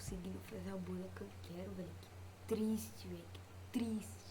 conseguindo fazer a burla que eu quero, velho. Que triste, velho. Que triste.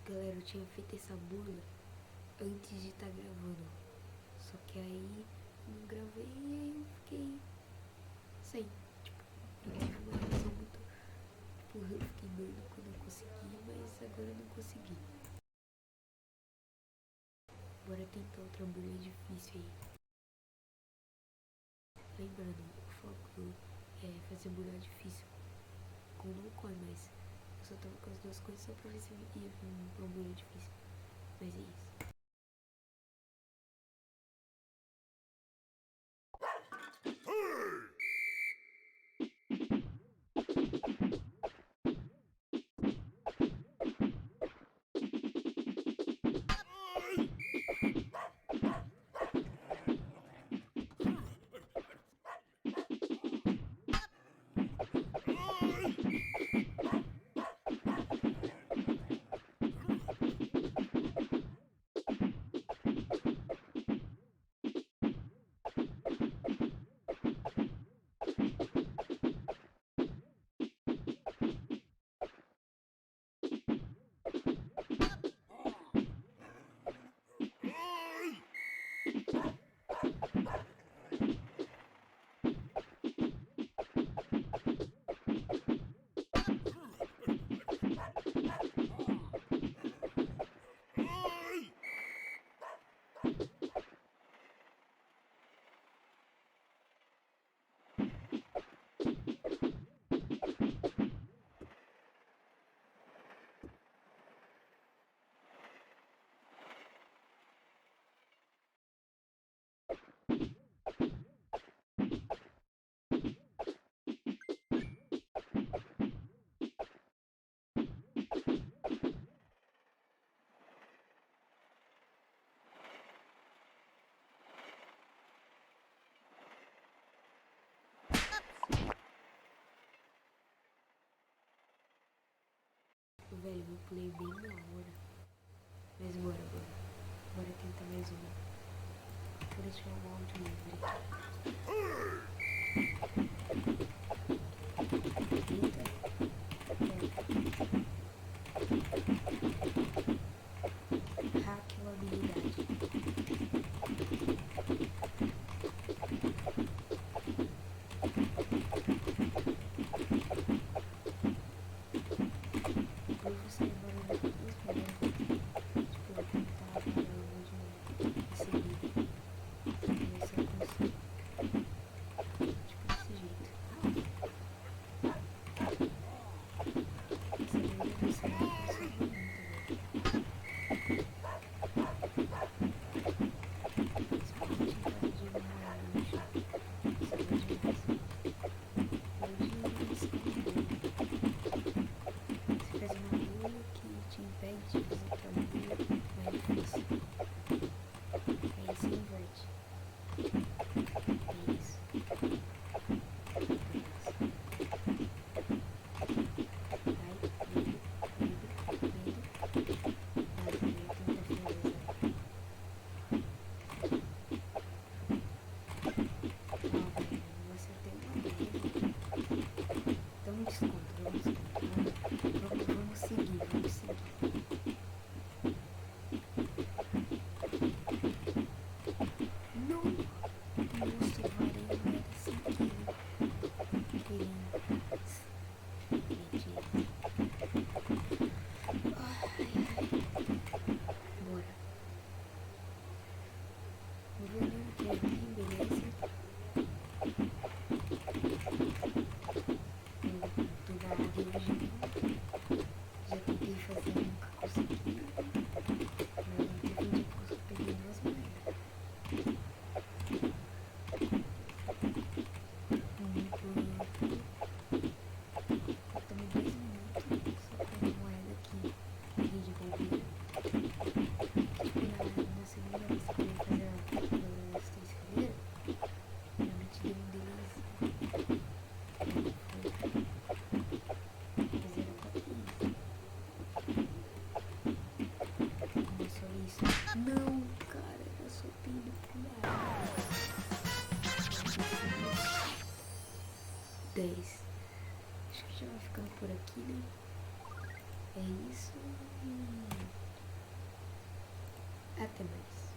Galera, eu tinha feito essa burla antes de estar gravando. Só que aí não gravei e aí eu fiquei sem. Tipo, eu tive uma reação muito. Tipo, eu fiquei doido quando eu consegui, mas agora eu não consegui. Bora tentar outra burla difícil aí. Lembrando, o foco é fazer burla difícil com não corre, mas eu só tava com as duas coisas só pra ver se ia vir uma burla difícil. Mas é isso. pulei bem na hora. Mas bora. Bora tentar mais uma. Vou deixar o áudio livre. Eita. Hack uma habilidade. Eu vou sair barulho depois, né? Tipo, eu vou tentar parar o vídeo em seguida. Pra ver se eu consigo. Tipo, desse jeito. Essa daí vai ser uma coisa muito, velho. Principalmente em caso de molhado no chão. Isso é bom demais. Hoje eu escolhi bolha. Você faz uma bolha que te impede de fazer outra bolha mais difícil. Aí você inverte. Isso. Vai, medo. Vai, tenta finalizar. Não, velho, eu acertei uma vez. Dá um desconto. Vamos seguir. Não! Nossa, o varinho era sem querer. Acredito. Ai. Bora. Não vou nem o que aqui, beleza? Vou pegar a área original. Já tentei fazer, nunca consegui. Mas teve um dia que eu peguei 2 moedas. Faltando 2 minutos, só pra uma moeda aqui de bobeira. Tipo, na segunda vez que eu ia fazer as 3 fileiras, realmente deu um delícia. Mas era pra isso. Nossa, olha isso. Não, cara, era só pino pro ar. 10. Acho que já vai ficando por aqui, né? É isso e até mais.